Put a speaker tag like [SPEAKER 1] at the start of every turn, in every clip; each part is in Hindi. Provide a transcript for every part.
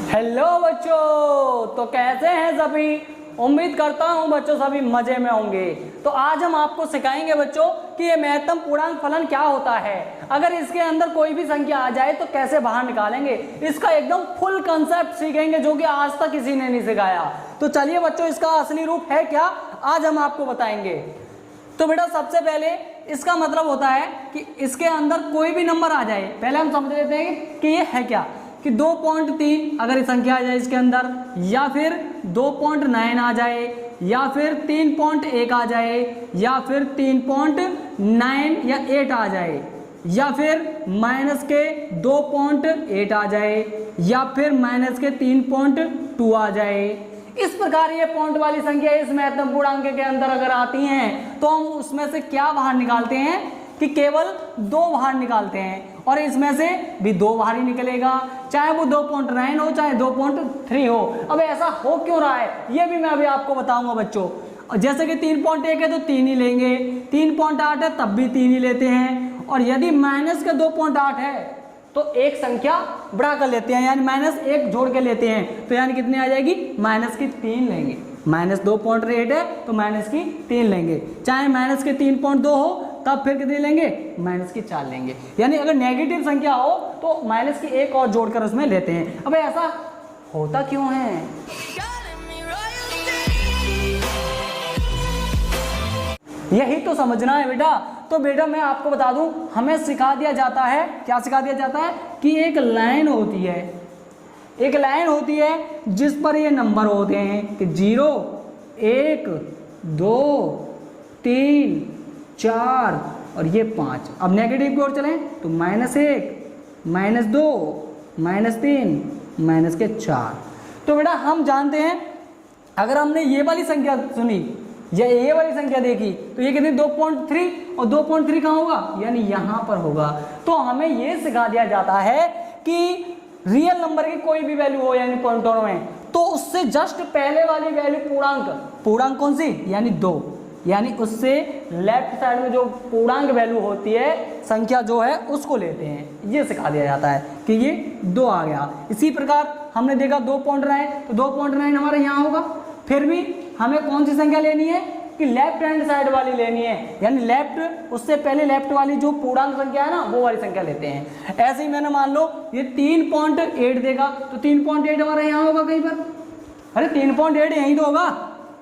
[SPEAKER 1] हेलो बच्चों, तो कैसे हैं सभी। उम्मीद करता हूं बच्चों सभी मजे में होंगे। तो आज हम आपको सिखाएंगे बच्चों कि ये महत्तम पूर्णांक फलन क्या होता है, अगर इसके अंदर कोई भी संख्या आ जाए तो कैसे बाहर निकालेंगे। इसका एकदम फुल कंसेप्ट सीखेंगे जो कि आज तक किसी ने नहीं सिखाया। तो चलिए बच्चों, इसका असली रूप है क्या, आज हम आपको बताएंगे। तो बेटा सबसे पहले इसका मतलब होता है कि इसके अंदर कोई भी नंबर आ जाए। पहले हम समझ लेते हैं कि ये है क्या, कि 2.3 अगर ये संख्या आ जाए इसके अंदर, या फिर 2.9 आ जाए, या फिर 3.1 आ जाए, या फिर 3.9 या 8 आ जाए, या फिर माइनस के 2.8 आ जाए, या फिर माइनस के 3.2 आ जाए। इस प्रकार ये पॉइंट वाली संख्या इस महत्तम पूर्णांक के अंदर अगर आती हैं तो हम उसमें से क्या बाहर निकालते हैं कि केवल 2 बाहर निकालते हैं, और इसमें से भी 2 बाहर ही निकलेगा, चाहे वो 2.9 हो चाहे 2.3 हो। अब ऐसा हो क्यों रहा है ये भी मैं अभी आपको बताऊंगा बच्चों। जैसे कि 3.1 है तो 3 ही लेंगे, 3.8 है तब भी 3 ही लेते हैं, और यदि माइनस के 2.8 है तो एक संख्या बढ़ा कर लेते हैं, यानी माइनस 1 जोड़ के लेते हैं, तो यानी कितनी आ जाएगी, माइनस की 3 लेंगे। माइनस 2.8 है तो माइनस की 3 लेंगे, चाहे माइनस के 3.2 हो तब फिर कितनी लेंगे, माइनस की 4 लेंगे। यानी अगर नेगेटिव संख्या हो तो माइनस की 1 और जोड़कर उसमें लेते हैं। अब ऐसा होता क्यों है, यही तो समझना है बेटा। तो बेटा मैं आपको बता दूं, हमें सिखा दिया जाता है, क्या सिखा दिया जाता है कि एक लाइन होती है, एक लाइन होती है जिस पर ये नंबर होते हैं कि 0, 1, 2, 3, 4 और ये 5। अब नेगेटिव की ओर चलें तो -1, -2, -3, -4। तो बेटा हम जानते हैं अगर हमने ये वाली संख्या सुनी या ये वाली संख्या देखी तो ये कितनी 2.3, और 2.3 कहाँ होगा, यानी यहाँ पर होगा। तो हमें ये सिखा दिया जाता है कि रियल नंबर की कोई भी वैल्यू हो यानी पॉइंटों में, तो उससे जस्ट पहले वाली वैल्यू पूर्णांक कौन सी, यानी 2, यानी उससे लेफ्ट साइड में जो पूर्णांक वैल्यू होती है संख्या जो है उसको लेते हैं। ये सिखा दिया जाता है कि ये 2 आ गया। इसी प्रकार हमने देखा 2.9 तो 2.9 हमारे यहाँ होगा। फिर भी हमें कौन सी संख्या लेनी है कि लेफ्ट हैंड साइड वाली लेनी है, यानी लेफ्ट, उससे पहले लेफ्ट वाली जो पूर्णांक संख्या है ना वो वाली संख्या लेते हैं। ऐसे ही मैंने मान लो ये 3.8 देगा तो 3.8 हमारा यहाँ होगा कहीं पर। अरे 3.8 यहीं तो होगा,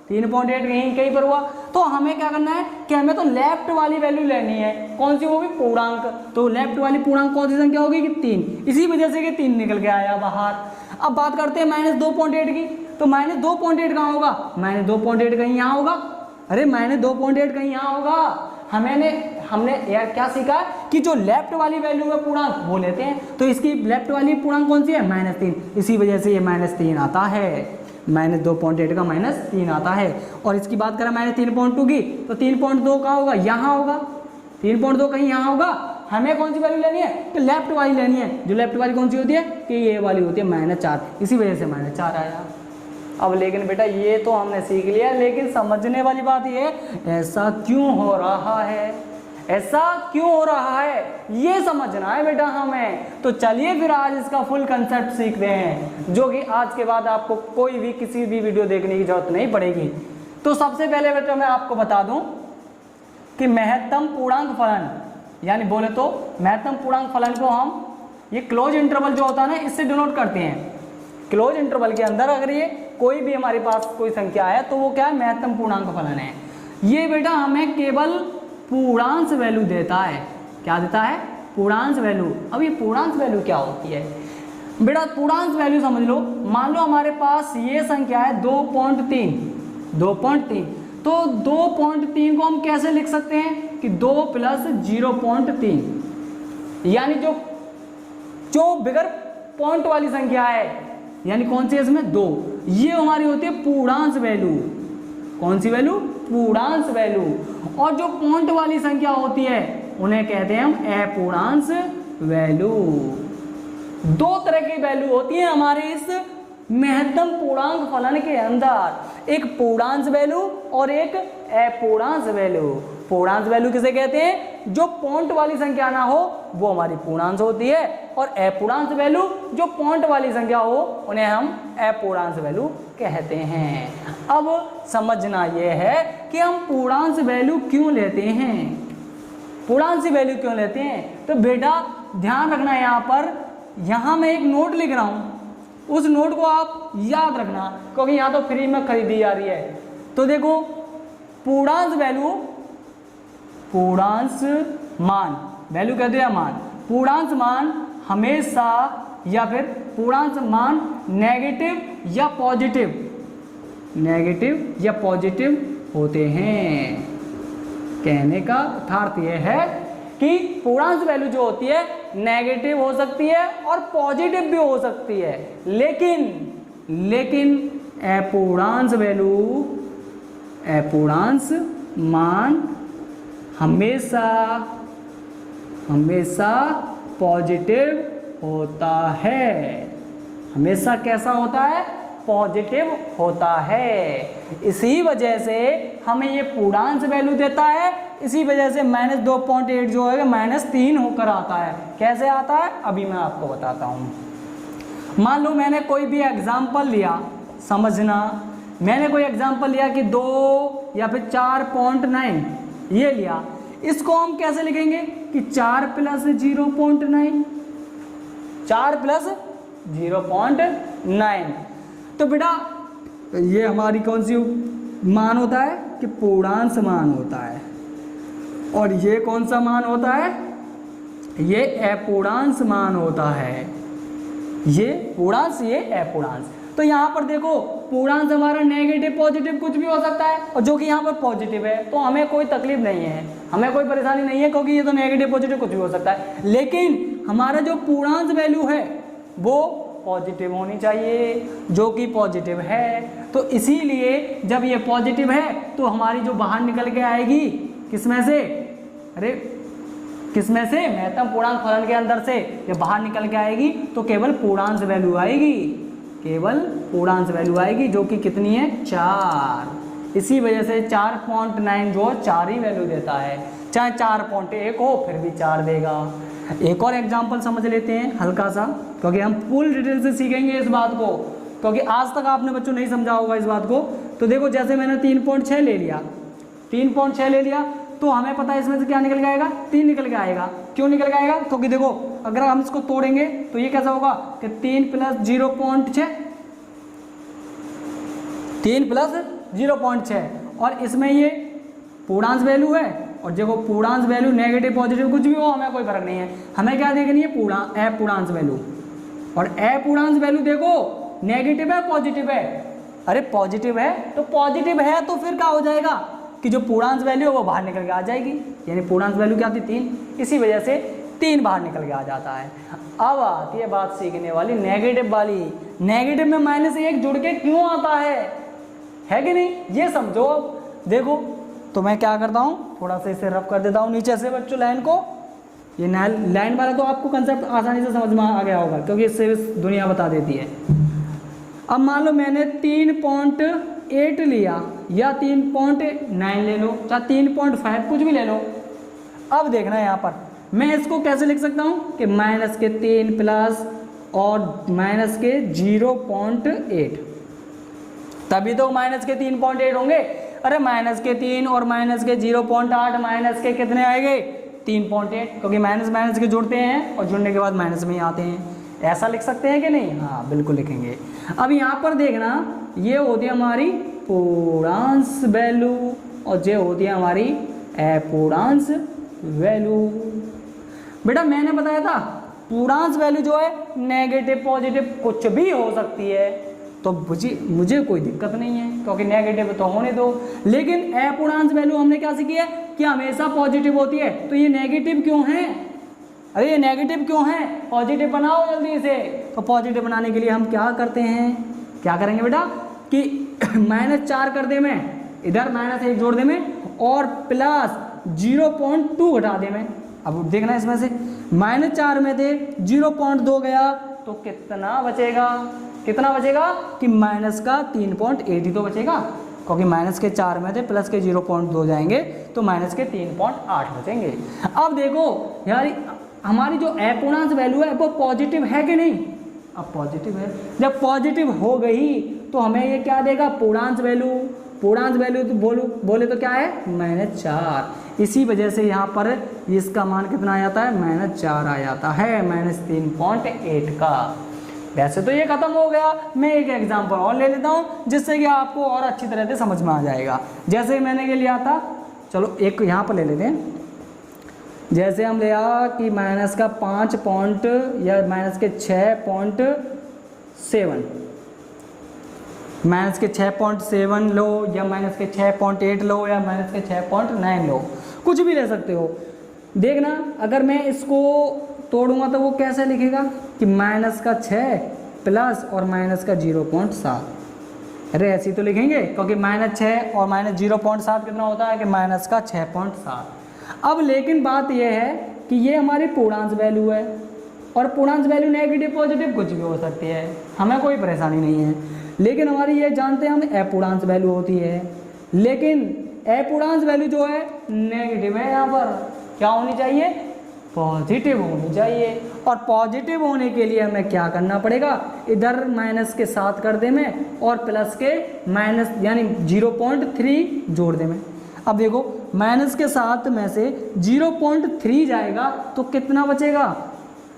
[SPEAKER 1] 3.8 कहीं पर हुआ। तो हमें क्या करना है कि हमें तो लेफ्ट वाली वैल्यू लेनी है, कौन सी, वो भी पूर्णांक। तो लेफ्ट वाली पूर्णांक कौन सी संख्या होगी कि 3, इसी वजह से कि 3 निकल के आया बाहर। अब बात करते हैं -2.8 की, तो -2.8 कहाँ होगा, -2.8 कहीं यहाँ होगा। अरे -2.8 कहीं यहाँ होगा। हमने यार क्या सीखा कि जो लेफ्ट वाली वैल्यू है पूर्णांक वो लेते हैं, तो इसकी लेफ्ट वाली पूर्णांक कौन सी है, -3, इसी वजह से ये -3 आता है। -2.8 का -3 आता है। और इसकी बात करें -3.2 की तो 3.2 कहाँ होगा, यहाँ होगा। 3.2 कहीं यहाँ होगा। हमें कौन सी वैल्यू लेनी है तो लेफ्ट वाली लेनी है, जो लेफ्ट वाली कौन सी होती है कि ये वाली होती है -4, इसी वजह से -4 आया। अब लेकिन बेटा ये तो हमने सीख लिया, लेकिन समझने वाली बात ये, ऐसा क्यों हो रहा है, ऐसा क्यों हो रहा है ये समझना है बेटा हमें। तो चलिए फिर आज इसका फुल कंसेप्ट सीखते हैं, जो कि आज के बाद आपको कोई भी किसी भी वीडियो देखने की जरूरत नहीं पड़ेगी। तो सबसे पहले बेटा मैं आपको बता दूं कि महत्तम पूर्णांक फलन, यानी बोले तो महत्तम पूर्णांक फलन को हम ये क्लोज इंटरवल जो होता है ना इससे डिनोट करते हैं। क्लोज इंटरवल के अंदर अगर ये कोई भी हमारे पास कोई संख्या है तो वो क्या है, महत्तम पूर्णांक फलन है। ये बेटा हमें केवल पूर्णांश वैल्यू देता है। क्या देता है, पूर्णांश वैल्यू। अब ये पूर्णांश वैल्यू क्या होती है बेटा, पूर्णांश वैल्यू समझ लो, मान लो हमारे पास ये संख्या है 2.3, तो 2.3 को हम कैसे लिख सकते हैं कि 2 + 0.3, यानी जो बिगर पॉइंट वाली संख्या है, यानी कौन सी है इसमें 2, ये हमारी होती है पूर्णांश वैल्यू। कौन सी वैल्यू, पूर्णांश वैल्यू। और जो पॉइंट वाली संख्या होती है उन्हें कहते हैं हम अपूर्णांश वैल्यू। 2 तरह की वैल्यू होती है हमारे इस महत्तम पूर्णांक फलन के अंदर, एक पूर्णांश वैल्यू और एक अपूर्णांश वैल्यू। पूर्णांश वैल्यू किसे कहते हैं? जो पॉइंट वाली संख्या ना हो वो हमारी पूर्णांश होती है, और अपूर्णांश वैल्यू जो पॉइंट वाली संख्या हो उन्हें हम अपूर्णांश वैल्यू कहते हैं। अब समझना यह है कि हम पूर्णांश वैल्यू क्यों लेते हैं, पूर्णांश वैल्यू क्यों लेते हैं। तो बेटा ध्यान रखना, यहाँ मैं एक नोट लिख रहा हूँ, उस नोट को आप याद रखना, क्योंकि यहाँ तो फ्री में खरीदी जा रही है। तो देखो पूर्णांश वैल्यू, पूर्णांश मान, वैल्यू कहते हैं मान, पूर्णांश मान हमेशा या फिर पूर्णांश मान नेगेटिव या पॉजिटिव, नेगेटिव या पॉजिटिव होते हैं। कहने का अर्थ यह है कि पूर्णांश वैल्यू जो होती है नेगेटिव हो सकती है और पॉजिटिव भी हो सकती है, लेकिन अपूर्णांश वैल्यू, अपूर्णांश मान हमेशा पॉजिटिव होता है। हमेशा कैसा होता है? पॉजिटिव होता है। इसी वजह से हमें ये पूर्णांश वैल्यू देता है, इसी वजह से -2.8 जो है -3 होकर आता है। कैसे आता है अभी मैं आपको बताता हूँ। मान लो मैंने कोई भी एग्जाम्पल लिया, समझना, मैंने कोई एग्जाम्पल लिया कि 2 या फिर 4.9 ये लिया, इसको हम कैसे लिखेंगे कि 4 + 0.9, 4 + 0.9। तो बेटा ये हमारी कौन सी मान होता है कि पूर्णांश मान होता है, और ये कौन सा मान होता है? ये अपूर्णांश मान होता है। ये पूर्णांश, ये अपूर्णांश। तो यहाँ पर देखो पूर्णांश हमारा नेगेटिव पॉजिटिव कुछ भी हो सकता है, और जो कि यहाँ पर पॉजिटिव है, तो हमें कोई तकलीफ नहीं है, हमें कोई परेशानी नहीं है, क्योंकि ये तो नेगेटिव पॉजिटिव कुछ भी हो सकता है। लेकिन हमारा जो पूर्णांश वैल्यू है वो पॉजिटिव होनी चाहिए, जो कि पॉजिटिव है। तो इसीलिए जब ये पॉजिटिव है तो हमारी जो बाहर निकल के आएगी किसमें से, अरे किसमें से, महत्तम पूर्णांक फलन के अंदर से ये बाहर निकल के आएगी, तो केवल पूर्णांश वैल्यू आएगी, केवल पूर्णांश वैल्यू आएगी, जो कि कितनी है? 4। इसी वजह से 4.9 जो 4 ही वैल्यू देता है, चाहे 4.1 हो फिर भी 4 देगा। एक और एग्जाम्पल समझ लेते हैं हल्का सा, क्योंकि हम फुल डिटेल से सीखेंगे इस बात को, क्योंकि आज तक आपने बच्चों नहीं समझा होगा इस बात को। तो देखो जैसे मैंने 3.6 ले लिया, 3.6 ले लिया, तो हमें पता है इसमें से क्या निकल के आएगा? 3 निकल के आएगा। क्यों निकल के आएगा? क्योंकि देखो अगर हम इसको तोड़ेंगे तो ये कैसा होगा कि 3 + 0.6, 3 + 0.6, और इसमें ये पूर्णांश वैल्यू है, और देखो पूर्णांश वैल्यू नेगेटिव पॉजिटिव कुछ भी हो हमें कोई फर्क नहीं है, हमें क्या देखनी है? अपूर्णांश वैल्यू। और अपूर्णांश वैल्यू देखो नेगेटिव है पॉजिटिव है? अरे पॉजिटिव है, तो पॉजिटिव है तो फिर क्या हो जाएगा कि जो पूर्णांश वैल्यू है वो बाहर निकल के आ जाएगी, यानी पूर्णांश वैल्यू क्या थी? 3। इसी वजह से 3 बाहर निकल के आ जाता है। अब आती है बात सीखने वाली नेगेटिव वाली। नेगेटिव में -1 जुड़ के क्यों आता है कि नहीं, ये समझो। देखो तो मैं क्या करता हूँ, थोड़ा सा इसे रफ कर देता हूँ नीचे से बच्चों लाइन को। ये लाइन वाला तो आपको कंसेप्ट आसानी से समझ में आ गया होगा, क्योंकि इससे दुनिया बता देती है। अब मान लो मैंने 3.8 लिया या 3.9 ले लो, चाहे 3.5 कुछ भी ले लो। अब देखना है यहाँ पर मैं इसको कैसे लिख सकता हूँ कि -3 प्लस और -0.8, तभी तो -3.8 होंगे। अरे -3 और -0.8 माइनस के कितने आएंगे? 3.8, क्योंकि माइनस के जुड़ते हैं और जुड़ने के बाद माइनस में ही आते हैं। ऐसा लिख सकते हैं कि नहीं? हाँ बिल्कुल लिखेंगे। अब यहाँ पर देखना, ये होती है हमारी पूर्णांश वैल्यू और ये होती है हमारी अपूर्णांश वैल्यू। बेटा मैंने बताया था पूर्णांश वैल्यू जो है नेगेटिव पॉजिटिव कुछ भी हो सकती है, तो मुझे कोई दिक्कत नहीं है, क्योंकि नेगेटिव तो होने दो। लेकिन अपूर्णांश वैल्यू हमने क्या सीखी है कि हमेशा पॉजिटिव होती है, तो ये नेगेटिव क्यों है? अरे ये नेगेटिव क्यों है? पॉजिटिव बनाओ जल्दी से। तो पॉजिटिव बनाने के लिए हम क्या करते हैं, क्या करेंगे बेटा कि -4 कर दे मैं, इधर -1 जोड़ दे मैं, और +0.2 घटा दे मैं। अब देखना इसमें से -4 में थे 0.2 गया तो कितना बचेगा? कितना बचेगा कि -3.8 ही तो बचेगा। क्योंकि माइनस के 4 में थे, प्लस के 0.2 जाएंगे तो माइनस के 3.8 बचेंगे। अब देखो यार हमारी जो अपूर्णांक वैल्यू है वो पॉजिटिव है कि नहीं, अब पॉजिटिव है। जब पॉजिटिव हो गई तो हमें ये क्या देगा, पूर्णांक वैल्यू। पूर्णांक वैल्यू तो बोले तो क्या है, -4। इसी वजह से यहाँ पर इसका मान कितना आ जाता है, -4 आ जाता है, -3.8 का। वैसे तो ये खत्म हो गया, मैं एक एग्जांपल और ले लेता हूँ जिससे कि आपको और अच्छी तरह से समझ में आ जाएगा। जैसे मैंने ये लिया था, चलो एक यहाँ पर ले लेते हैं। जैसे हम लिया कि माइनस का 5 पॉइंट या माइनस के 6.7, माइनस के 6.7 लो या माइनस के 6.8 लो या माइनस के 6.9 लो, कुछ भी ले सकते हो। देखना अगर मैं इसको तोड़ूंगा तो वो कैसे लिखेगा कि माइनस का 6 प्लस और माइनस का 0.7। अरे ऐसे तो लिखेंगे, क्योंकि -6 और -0.7 कितना होता है कि माइनस का 6.7। अब लेकिन बात यह है कि ये हमारी पूर्णांक वैल्यू है, और पूर्णांक वैल्यू नेगेटिव पॉजिटिव कुछ भी हो सकती है, हमें कोई परेशानी नहीं है। लेकिन हमारी ये जानते हैं हम अपूर्णांक वैल्यू होती है, लेकिन अपूर्णांक वैल्यू जो है नेगेटिव है। यहाँ पर क्या होनी चाहिए, पॉजिटिव होनी चाहिए। और पॉजिटिव होने के लिए हमें क्या करना पड़ेगा, इधर माइनस के 7 कर दे में और प्लस के माइनस यानी 0.3 जोड़ दे में। अब देखो माइनस के 7 में से 0.3 जाएगा तो कितना बचेगा,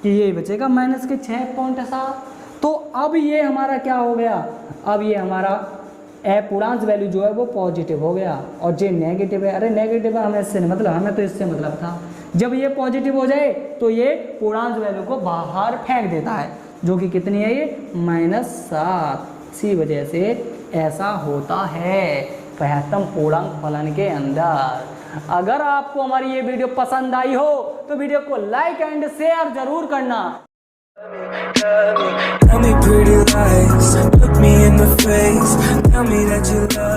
[SPEAKER 1] कि ये बचेगा माइनस के 6.7। तो अब ये हमारा क्या हो गया, अब ये हमारा अपूर्णांक वैल्यू जो है वो पॉजिटिव हो गया, और जो नेगेटिव है, अरे नेगेटिव है हमें इससे नहीं मतलब, हमें तो इससे मतलब था। जब ये पॉजिटिव हो जाए तो ये पूर्णांक वैल्यू को बाहर फेंक देता है, जो कि कितनी है ये, -7। इसी वजह से ऐसा होता है प्रथम पूर्णांक फलन के अंदर। अगर आपको हमारी ये वीडियो पसंद आई हो तो वीडियो को लाइक एंड शेयर जरूर करना।
[SPEAKER 2] Tell me pretty lies, look me in the face, tell me that you love